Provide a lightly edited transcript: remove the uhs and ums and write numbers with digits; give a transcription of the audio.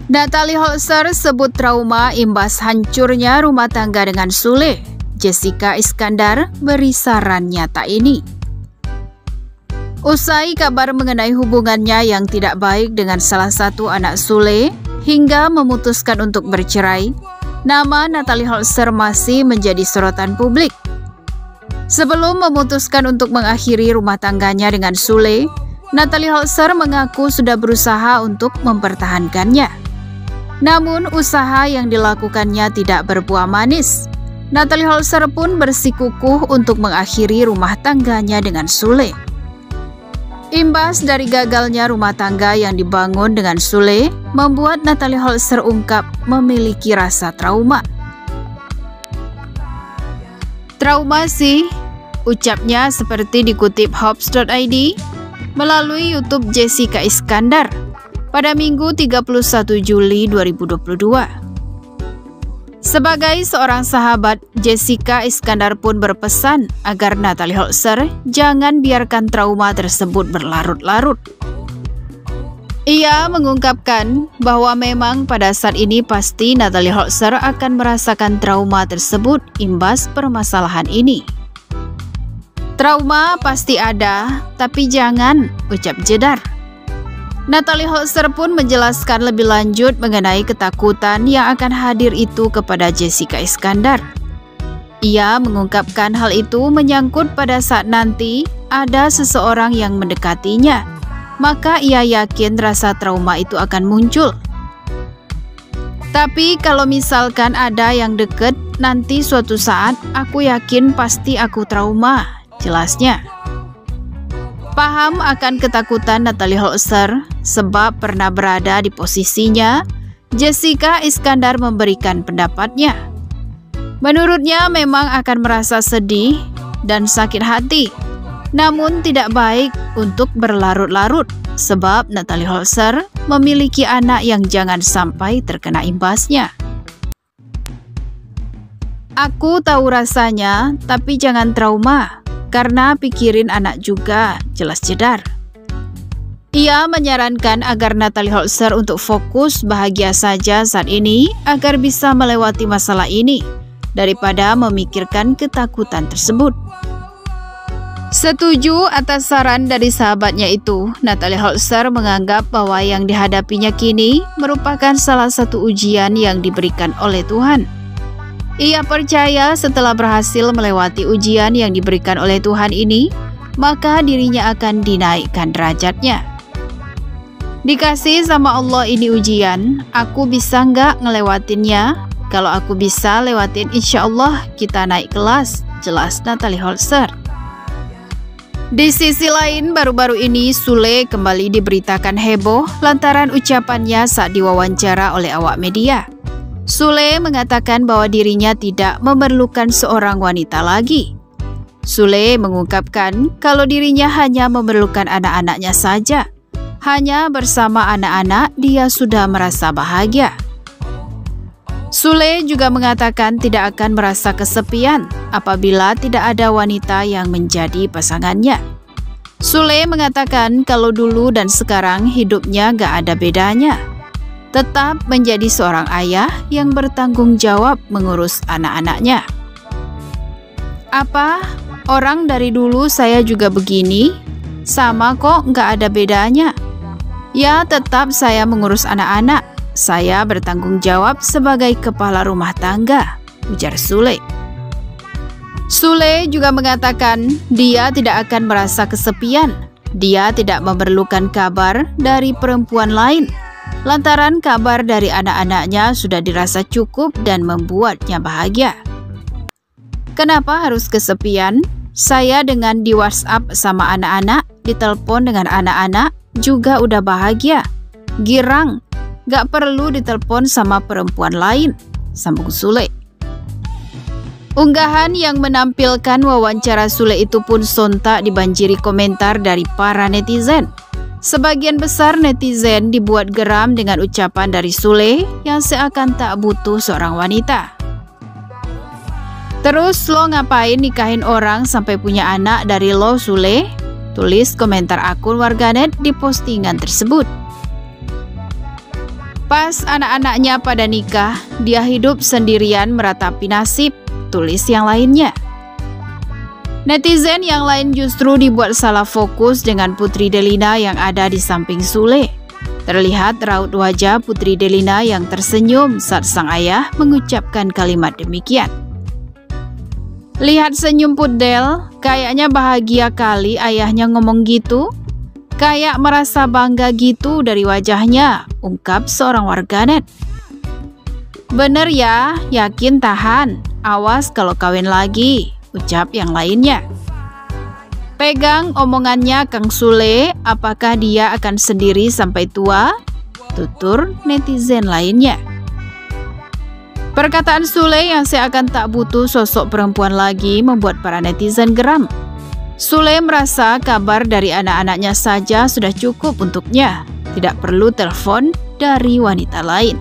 Natalie Holzer sebut trauma imbas hancurnya rumah tangga dengan Sule. Jessica Iskandar beri saran nyata ini. Usai kabar mengenai hubungannya yang tidak baik dengan salah satu anak Sule hingga memutuskan untuk bercerai, nama Natalie Holzer masih menjadi sorotan publik. Sebelum memutuskan untuk mengakhiri rumah tangganya dengan Sule, Natalie Holzer mengaku sudah berusaha untuk mempertahankannya. Namun usaha yang dilakukannya tidak berbuah manis. Natalie Holzer pun bersikukuh untuk mengakhiri rumah tangganya dengan Sule. Imbas dari gagalnya rumah tangga yang dibangun dengan Sule, membuat Natalie Holzer ungkap memiliki rasa trauma. Trauma sih, ucapnya seperti dikutip Hops.id melalui YouTube Jessica Iskandar pada Minggu 31 Juli 2022. Sebagai seorang sahabat, Jessica Iskandar pun berpesan agar Natalie Holzer jangan biarkan trauma tersebut berlarut-larut. Ia mengungkapkan bahwa memang pada saat ini pasti Natalie Holzer akan merasakan trauma tersebut imbas permasalahan ini. Trauma pasti ada, tapi jangan, ucap Jedar. Natalie Holzer pun menjelaskan lebih lanjut mengenai ketakutan yang akan hadir itu kepada Jessica Iskandar. Ia mengungkapkan hal itu menyangkut pada saat nanti ada seseorang yang mendekatinya, maka ia yakin rasa trauma itu akan muncul. Tapi kalau misalkan ada yang deket, nanti suatu saat aku yakin pasti aku trauma, jelasnya. Paham akan ketakutan Natalie Holzer sebab pernah berada di posisinya, Jessica Iskandar memberikan pendapatnya. Menurutnya memang akan merasa sedih dan sakit hati, namun tidak baik untuk berlarut-larut sebab Natalie Holzer memiliki anak yang jangan sampai terkena imbasnya. Aku tahu rasanya, tapi jangan trauma. Karena pikirin anak juga, jelas Jedar. Ia menyarankan agar Natalie Holzer untuk fokus bahagia saja saat ini agar bisa melewati masalah ini daripada memikirkan ketakutan tersebut. Setuju atas saran dari sahabatnya itu, Natalie Holzer menganggap bahwa yang dihadapinya kini merupakan salah satu ujian yang diberikan oleh Tuhan. Ia percaya setelah berhasil melewati ujian yang diberikan oleh Tuhan ini, maka dirinya akan dinaikkan derajatnya. Dikasih sama Allah ini ujian, aku bisa nggak ngelewatinnya? Kalau aku bisa lewatin, insya Allah kita naik kelas, jelas Natalie Holzer. Di sisi lain, baru-baru ini Sule kembali diberitakan heboh lantaran ucapannya saat diwawancara oleh awak media. Sule mengatakan bahwa dirinya tidak memerlukan seorang wanita lagi. Sule mengungkapkan kalau dirinya hanya memerlukan anak-anaknya saja. Hanya bersama anak-anak dia sudah merasa bahagia. Sule juga mengatakan tidak akan merasa kesepian apabila tidak ada wanita yang menjadi pasangannya. Sule mengatakan kalau dulu dan sekarang hidupnya gak ada bedanya. Tetap menjadi seorang ayah yang bertanggung jawab mengurus anak-anaknya. Apa? Orang dari dulu saya juga begini? Sama kok, nggak ada bedanya. Ya, tetap saya mengurus anak-anak. Saya bertanggung jawab sebagai kepala rumah tangga, ujar Sule. Sule juga mengatakan dia tidak akan merasa kesepian. Dia tidak memerlukan kabar dari perempuan lain. Lantaran kabar dari anak-anaknya sudah dirasa cukup dan membuatnya bahagia. Kenapa harus kesepian? Saya dengan di WhatsApp sama anak-anak, ditelepon dengan anak-anak, juga udah bahagia. Girang, gak perlu ditelepon sama perempuan lain, sambung Sule. Unggahan yang menampilkan wawancara Sule itu pun sontak dibanjiri komentar dari para netizen. Sebagian besar netizen dibuat geram dengan ucapan dari Sule yang seakan tak butuh seorang wanita. Terus lo ngapain nikahin orang sampai punya anak dari lo Sule? Tulis komentar akun warganet di postingan tersebut. Pas anak-anaknya pada nikah, dia hidup sendirian meratapi nasib, tulis yang lainnya. Netizen yang lain justru dibuat salah fokus dengan Putri Delina yang ada di samping Sule. Terlihat raut wajah Putri Delina yang tersenyum saat sang ayah mengucapkan kalimat demikian. Lihat senyum Putdel, kayaknya bahagia kali ayahnya ngomong gitu. Kayak merasa bangga gitu dari wajahnya, ungkap seorang warganet. Bener ya, yakin tahan, awas kalau kawin lagi, ucap yang lainnya. Pegang omongannya Kang Sule, apakah dia akan sendiri sampai tua? Tutur netizen lainnya. Perkataan Sule yang seakan tak butuh sosok perempuan lagi membuat para netizen geram. Sule merasa kabar dari anak-anaknya saja sudah cukup untuknya, tidak perlu telepon dari wanita lain.